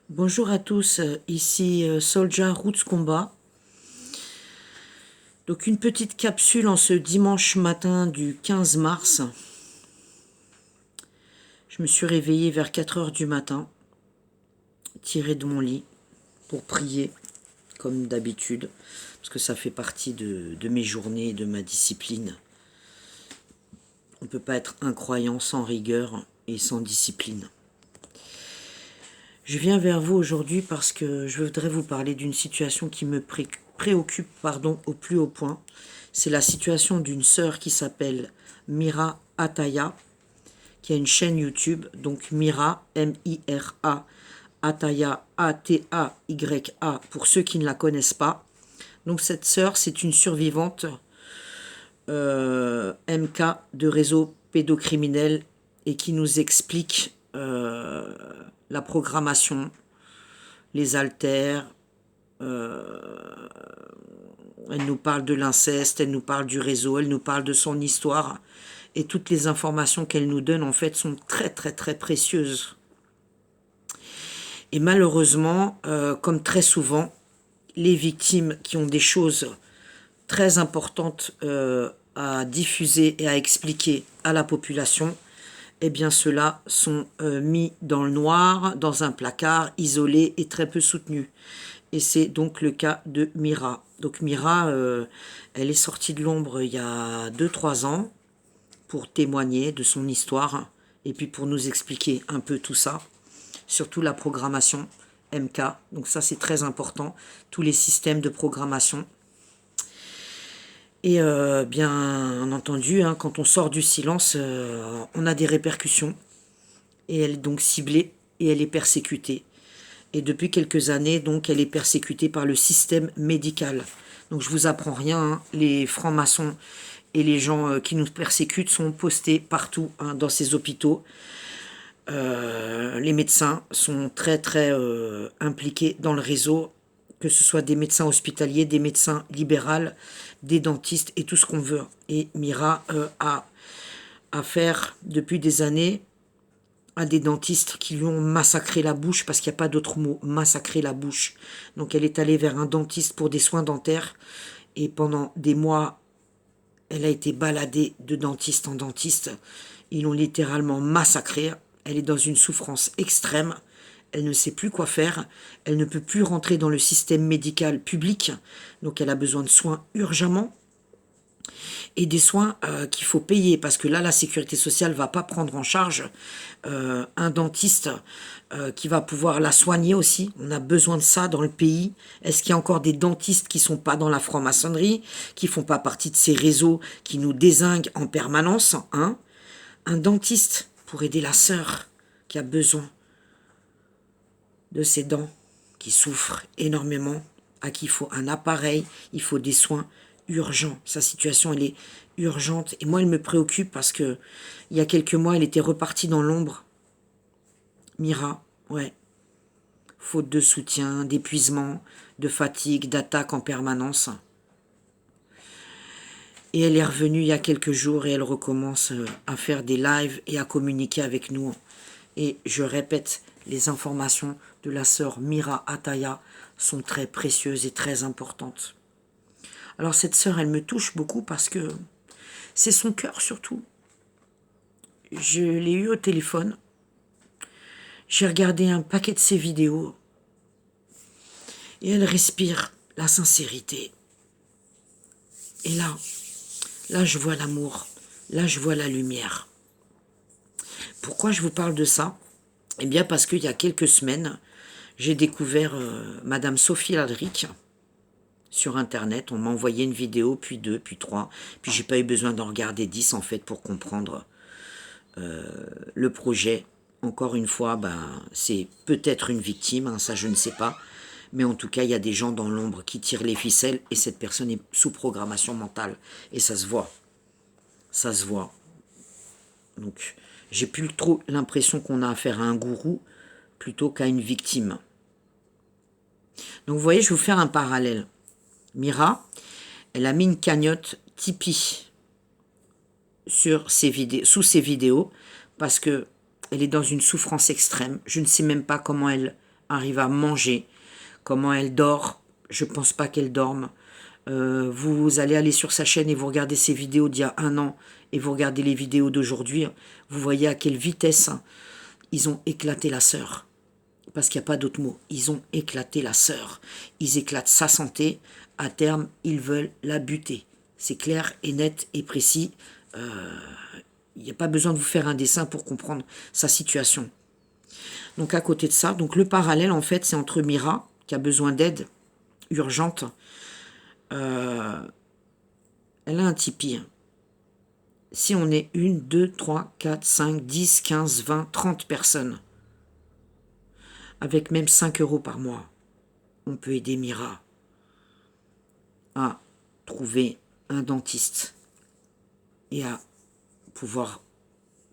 Bonjour à tous, ici Soldier Roots Combat. Donc une petite capsule en ce dimanche matin du 15 mars. Je me suis réveillée vers 4 heures du matin, tirée de mon lit pour prier, comme d'habitude, parce que ça fait partie de mes journées, de ma discipline. On ne peut pas être incroyant sans rigueur et sans discipline. Je viens vers vous aujourd'hui parce que je voudrais vous parler d'une situation qui me préoccupe au plus haut point. C'est la situation d'une sœur qui s'appelle Mira Ataya, qui a une chaîne YouTube, donc Mira, M-I-R-A, Ataya, A-T-A-Y-A, pour ceux qui ne la connaissent pas. Donc cette sœur, c'est une survivante MK de réseau pédocriminel et qui nous explique la programmation, les haltères, elle nous parle de l'inceste, elle nous parle du réseau, elle nous parle de son histoire. Et toutes les informations qu'elle nous donne, en fait, sont très, très, très précieuses. Et malheureusement, comme très souvent, les victimes qui ont des choses très importantes à diffuser et à expliquer à la population, eh bien ceux-là sont mis dans le noir, dans un placard, isolés et très peu soutenus. Et c'est donc le cas de Mira. Donc Mira, elle est sortie de l'ombre il y a 2-3 ans pour témoigner de son histoire et puis pour nous expliquer un peu tout ça, surtout la programmation MK. Donc ça c'est très important, tous les systèmes de programmation. Et bien entendu, hein, quand on sort du silence, on a des répercussions. Et elle est donc ciblée et elle est persécutée. Et depuis quelques années, donc, elle est persécutée par le système médical. Donc je vous apprends rien, hein, les francs-maçons et les gens qui nous persécutent sont postés partout, hein, dans ces hôpitaux. Les médecins sont très très impliqués dans le réseau, que ce soit des médecins hospitaliers, des médecins libéraux, des dentistes et tout ce qu'on veut. Et Mira a affaire depuis des années à des dentistes qui lui ont massacré la bouche, parce qu'il n'y a pas d'autre mot, massacrer la bouche. Donc elle est allée vers un dentiste pour des soins dentaires, et pendant des mois, elle a été baladée de dentiste en dentiste. Ils l'ont littéralement massacrée. Elle est dans une souffrance extrême. Elle ne sait plus quoi faire. Elle ne peut plus rentrer dans le système médical public. Donc elle a besoin de soins urgemment. Et des soins qu'il faut payer, parce que là, la sécurité sociale ne va pas prendre en charge un dentiste qui va pouvoir la soigner aussi. On a besoin de ça dans le pays. Est-ce qu'il y a encore des dentistes qui ne sont pas dans la franc-maçonnerie, qui ne font pas partie de ces réseaux qui nous dézinguent en permanence, hein? Un dentiste pour aider la sœur qui a besoin de ses dents, qui souffre énormément, à qui il faut un appareil, il faut des soins urgents. Sa situation, elle est urgente. Et moi, elle me préoccupe parce que il y a quelques mois, elle était repartie dans l'ombre. Mira, ouais. Faute de soutien, d'épuisement, de fatigue, d'attaque en permanence. Et elle est revenue il y a quelques jours et elle recommence à faire des lives et à communiquer avec nous. Et je répète, les informations de la sœur Mira Ataya sont très précieuses et très importantes. Alors cette sœur, elle me touche beaucoup parce que c'est son cœur surtout. Je l'ai eu au téléphone. J'ai regardé un paquet de ses vidéos. Et elle respire la sincérité. Et là je vois l'amour. Là je vois la lumière. Pourquoi je vous parle de ça? Eh bien parce qu'il y a quelques semaines, j'ai découvert Madame Sophie Ladric sur Internet. On m'a envoyé une vidéo, puis 2, puis 3. Puis j'ai pas eu besoin d'en regarder 10 en fait pour comprendre le projet. Encore une fois, c'est peut-être une victime, hein, ça je ne sais pas. Mais en tout cas, il y a des gens dans l'ombre qui tirent les ficelles et cette personne est sous programmation mentale. Et ça se voit. Ça se voit. Donc, j'ai plus trop l'impression qu'on a affaire à un gourou plutôt qu'à une victime. Donc, vous voyez, je vais vous faire un parallèle. Mira, elle a mis une cagnotte Tipeee sous ses vidéos parce que elle est dans une souffrance extrême. Je ne sais même pas comment elle arrive à manger. Comment elle dort, je ne pense pas qu'elle dorme. Vous allez aller sur sa chaîne et vous regardez ses vidéos d'il y a 1 an et vous regardez les vidéos d'aujourd'hui. Vous voyez à quelle vitesse ils ont éclaté la sœur. Parce qu'il n'y a pas d'autre mot. Ils ont éclaté la sœur. Ils éclatent sa santé. À terme, ils veulent la buter. C'est clair et net et précis. Il n'y a pas besoin de vous faire un dessin pour comprendre sa situation. Donc à côté de ça, donc le parallèle en fait c'est entre Mira qui a besoin d'aide urgente. Elle a un Tipeee. Si on est 1, 2, 3, 4, 5, 10, 15, 20, 30 personnes, avec même 5 € par mois, on peut aider Mira à trouver un dentiste et à pouvoir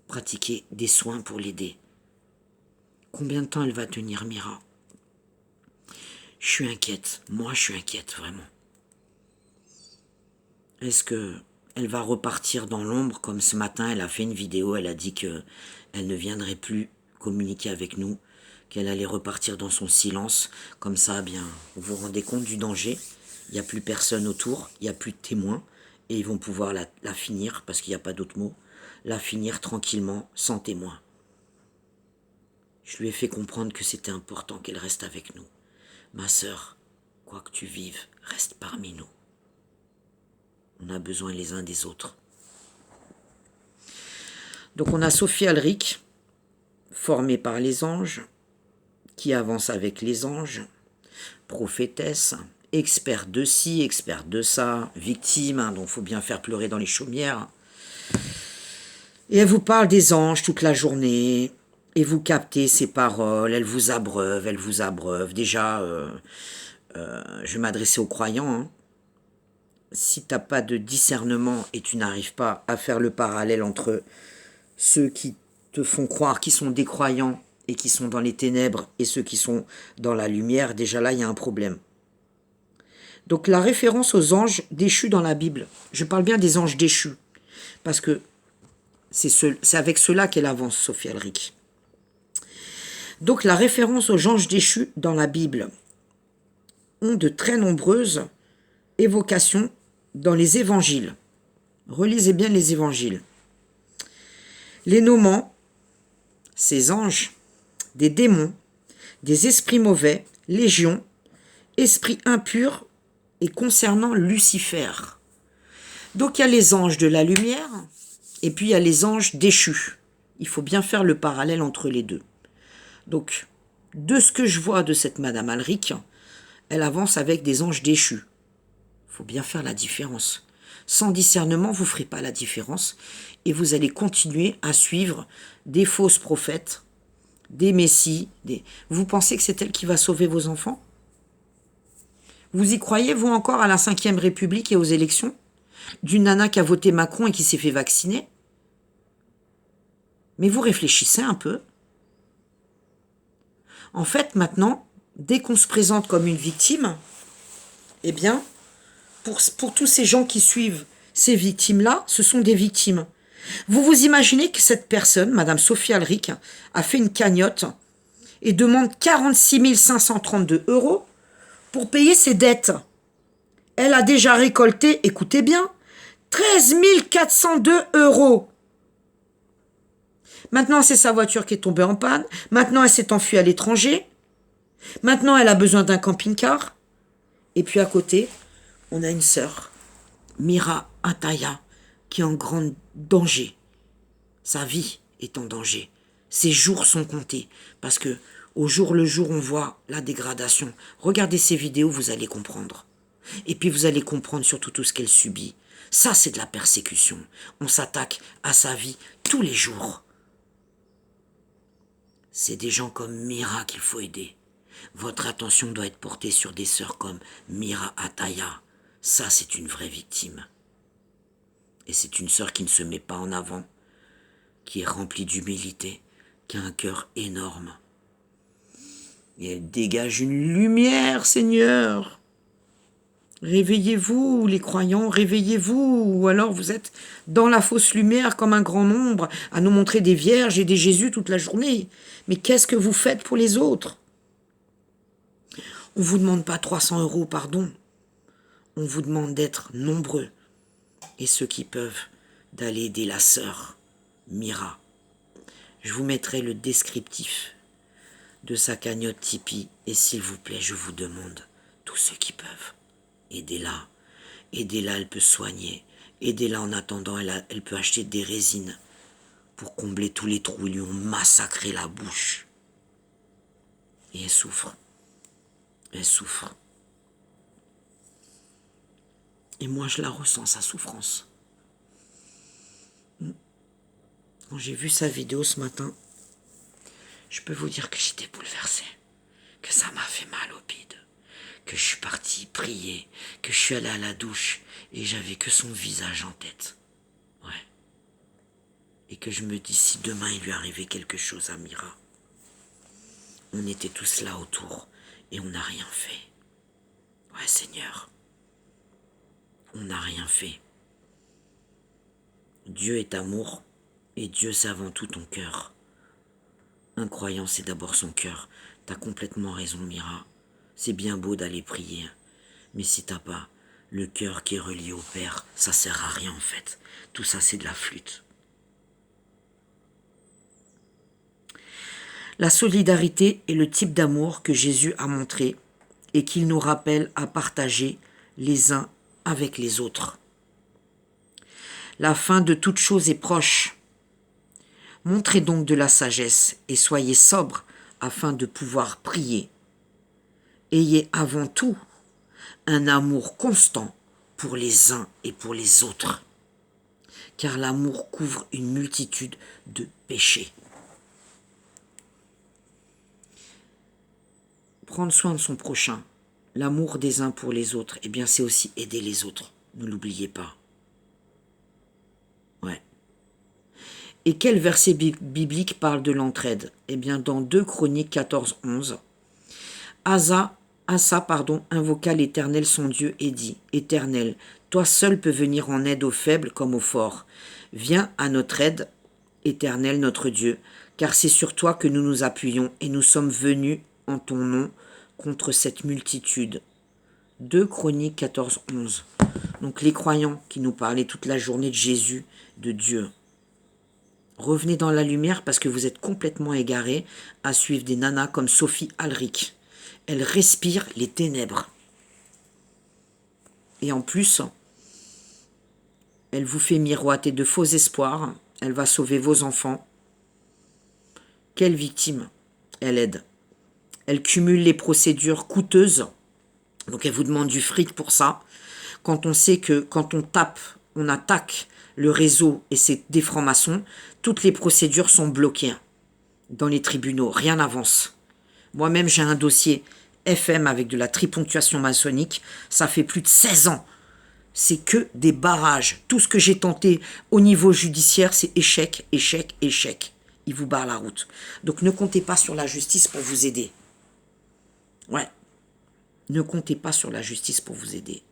pratiquer des soins pour l'aider. Combien de temps elle va tenir, Mira? Je suis inquiète. Moi, je suis inquiète, vraiment. Est-ce que elle va repartir dans l'ombre comme ce matin? Elle a fait une vidéo, elle a dit qu'elle ne viendrait plus communiquer avec nous, qu'elle allait repartir dans son silence. Comme ça, bien, vous vous rendez compte du danger. Il n'y a plus personne autour, il n'y a plus de témoins. Et ils vont pouvoir la finir, parce qu'il n'y a pas d'autre mot, la finir tranquillement, sans témoins. Je lui ai fait comprendre que c'était important qu'elle reste avec nous. Ma sœur, quoi que tu vives, reste parmi nous. On a besoin les uns des autres. Donc on a Sophie Alric, formée par les anges, qui avance avec les anges, prophétesse, experte de ci, experte de ça, victime, donc il faut bien faire pleurer dans les chaumières. Et elle vous parle des anges toute la journée, et vous captez ses paroles, elle vous abreuve, elle vous abreuve. Déjà, je vais m'adresser aux croyants. Hein. Si tu n'as pas de discernement et tu n'arrives pas à faire le parallèle entre ceux qui te font croire qu'ils sont des croyants et qui sont dans les ténèbres et ceux qui sont dans la lumière, déjà là, il y a un problème. Donc la référence aux anges déchus dans la Bible, je parle bien des anges déchus, parce que c'est avec cela qu'elle avance, Sophie Alric. Donc la référence aux anges déchus dans la Bible ont de très nombreuses évocations dans les évangiles. Relisez bien les évangiles. Les nommant, ces anges, des démons, des esprits mauvais, légions, esprits impurs et concernant Lucifer. Donc il y a les anges de la lumière et puis il y a les anges déchus. Il faut bien faire le parallèle entre les deux. Donc, de ce que je vois de cette Madame Alric, elle avance avec des anges déchus. Il faut bien faire la différence. Sans discernement, vous ne ferez pas la différence et vous allez continuer à suivre des fausses prophètes, des messies. Vous pensez que c'est elle qui va sauver vos enfants? Vous y croyez, vous, encore à la 5e République et aux élections? D'une nana qui a voté Macron et qui s'est fait vacciner? Mais vous réfléchissez un peu. En fait, maintenant, dès qu'on se présente comme une victime, eh bien, pour tous ces gens qui suivent ces victimes-là, ce sont des victimes. Vous vous imaginez que cette personne, Madame Sophie Alric, a fait une cagnotte et demande 46 532 € pour payer ses dettes. Elle a déjà récolté, écoutez bien, 13 402 €. Maintenant, c'est sa voiture qui est tombée en panne. Maintenant, elle s'est enfuie à l'étranger. Maintenant, elle a besoin d'un camping-car. Et puis à côté, on a une sœur, Mira Ataya, qui est en grand danger. Sa vie est en danger. Ses jours sont comptés. Parce que au jour le jour, on voit la dégradation. Regardez ces vidéos, vous allez comprendre. Et puis vous allez comprendre surtout tout ce qu'elle subit. Ça, c'est de la persécution. On s'attaque à sa vie tous les jours. C'est des gens comme Mira qu'il faut aider. Votre attention doit être portée sur des sœurs comme Mira Ataya. Ça, c'est une vraie victime. Et c'est une sœur qui ne se met pas en avant, qui est remplie d'humilité, qui a un cœur énorme. Et elle dégage une lumière, Seigneur. Réveillez-vous, les croyants, réveillez-vous, ou alors vous êtes dans la fausse lumière comme un grand nombre, à nous montrer des vierges et des Jésus toute la journée. Mais qu'est-ce que vous faites pour les autres? On ne vous demande pas 300 € par don. On vous demande d'être nombreux. Et ceux qui peuvent, d'aller aider la sœur Mira. Je vous mettrai le descriptif de sa cagnotte Tipeee. Et s'il vous plaît, je vous demande, tous ceux qui peuvent, aidez-la. Aidez-la, elle peut soigner. Aidez-la en attendant, elle peut acheter des résines pour combler tous les trous. Ils lui ont massacré la bouche. Et elle souffre. Elle souffre. Et moi, je la ressens, sa souffrance. Quand j'ai vu sa vidéo ce matin, je peux vous dire que j'étais bouleversé, que ça m'a fait mal au bide, que je suis parti prier, que je suis allé à la douche et j'avais que son visage en tête. Ouais. Et que je me dis, si demain il lui arrivait quelque chose à Mira, on était tous là autour et on n'a rien fait. Ouais, Seigneur, on n'a rien fait. Dieu est amour et Dieu c'est avant tout ton cœur. Un croyant, c'est d'abord son cœur. T'as complètement raison, Mira. C'est bien beau d'aller prier, mais si t'as pas le cœur qui est relié au Père, ça sert à rien en fait. Tout ça, c'est de la flûte. La solidarité est le type d'amour que Jésus a montré et qu'il nous rappelle à partager les uns avec les autres. La fin de toute chose est proche. Montrez donc de la sagesse et soyez sobres afin de pouvoir prier. Ayez avant tout un amour constant pour les uns et pour les autres, car l'amour couvre une multitude de péchés. Prendre soin de son prochain, l'amour des uns pour les autres, eh bien c'est aussi aider les autres, ne l'oubliez pas. Ouais. Et quel verset biblique parle de l'entraide? Eh bien dans 2 Chroniques 14, 11, Asa, invoqua l'Éternel son Dieu et dit, « Éternel, toi seul peux venir en aide aux faibles comme aux forts. Viens à notre aide, Éternel notre Dieu, car c'est sur toi que nous nous appuyons et nous sommes venus en ton nom contre cette multitude. » 2 Chroniques 14, 11. Donc les croyants qui nous parlaient toute la journée de Jésus, de Dieu. Revenez dans la lumière parce que vous êtes complètement égarés à suivre des nanas comme Sophie Alric. Elle respire les ténèbres. Et en plus, elle vous fait miroiter de faux espoirs. Elle va sauver vos enfants. Quelle victime elle aide. Elle cumule les procédures coûteuses. Donc elle vous demande du fric pour ça. Quand on sait que quand on attaque le réseau et des francs-maçons, toutes les procédures sont bloquées dans les tribunaux. Rien n'avance. Moi-même, j'ai un dossier FM avec de la triponctuation maçonnique. Ça fait plus de 16 ans. C'est que des barrages. Tout ce que j'ai tenté au niveau judiciaire, c'est échec, échec, échec. Ils vous barrent la route. Donc ne comptez pas sur la justice pour vous aider. Ouais. Ne comptez pas sur la justice pour vous aider.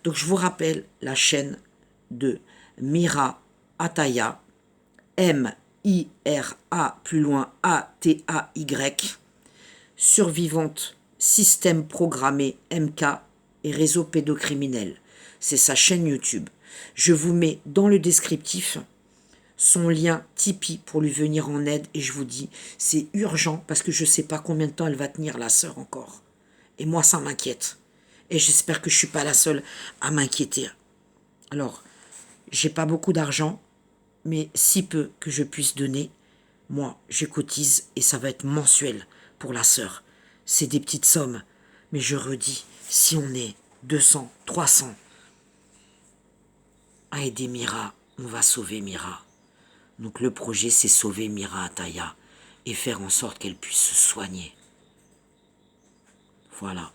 Donc je vous rappelle la chaîne de Mira Ataya. M-I-R-A, plus loin A-T-A-Y. Survivante, système programmé MK et réseau pédocriminel. C'est sa chaîne YouTube. Je vous mets dans le descriptif son lien Tipeee pour lui venir en aide et je vous dis, c'est urgent parce que je ne sais pas combien de temps elle va tenir la sœur encore. Et moi, ça m'inquiète. Et j'espère que je ne suis pas la seule à m'inquiéter. Alors, j'ai pas beaucoup d'argent, mais si peu que je puisse donner, moi, je cotise et ça va être mensuel pour la sœur. C'est des petites sommes, mais je redis, si on est 200, 300 à aider Mira, on va sauver Mira. Donc le projet, c'est sauver Mira Ataya et faire en sorte qu'elle puisse se soigner. Voilà.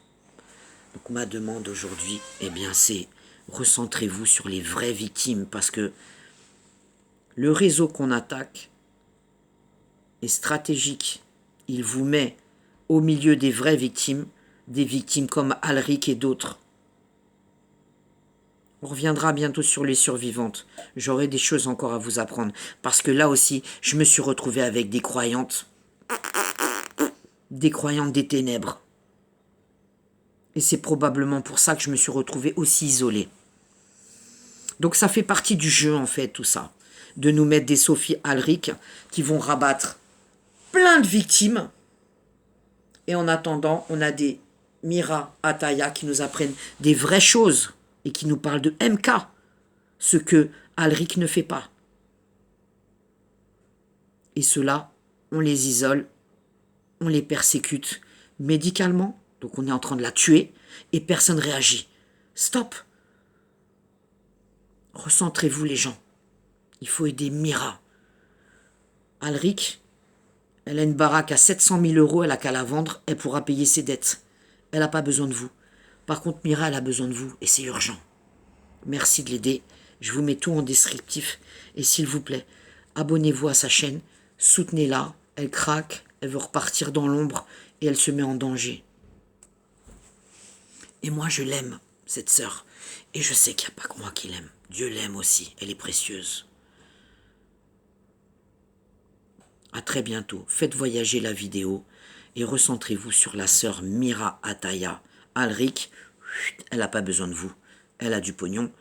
Donc ma demande aujourd'hui, eh bien c'est recentrez-vous sur les vraies victimes parce que le réseau qu'on attaque est stratégique. Il vous met au milieu des vraies victimes, des victimes comme Alric et d'autres. On reviendra bientôt sur les survivantes. J'aurai des choses encore à vous apprendre. Parce que là aussi, je me suis retrouvé avec des croyantes des ténèbres. Et c'est probablement pour ça que je me suis retrouvée aussi isolée. Donc ça fait partie du jeu, en fait, tout ça. De nous mettre des Sophie Alric qui vont rabattre plein de victimes. Et en attendant, on a des Mira Ataya qui nous apprennent des vraies choses et qui nous parlent de MK. Ce que Alric ne fait pas. Et ceux-là, on les isole, on les persécute médicalement. Donc on est en train de la tuer et personne ne réagit. Stop. Recentrez-vous les gens. Il faut aider Mira. Alric, elle a une baraque à 700 000 euros, elle a qu'à la vendre, elle pourra payer ses dettes. Elle n'a pas besoin de vous. Par contre, Mira, elle a besoin de vous et c'est urgent. Merci de l'aider. Je vous mets tout en descriptif. Et s'il vous plaît, abonnez-vous à sa chaîne, soutenez-la. Elle craque, elle veut repartir dans l'ombre et elle se met en danger. Et moi, je l'aime, cette sœur. Et je sais qu'il n'y a pas que moi qui l'aime. Dieu l'aime aussi, elle est précieuse. À très bientôt. Faites voyager la vidéo et recentrez-vous sur la sœur Mira Ataya. Alric, elle n'a pas besoin de vous. Elle a du pognon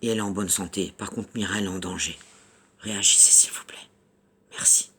et elle est en bonne santé. Par contre, Mira, elle est en danger. Réagissez s'il vous plaît. Merci.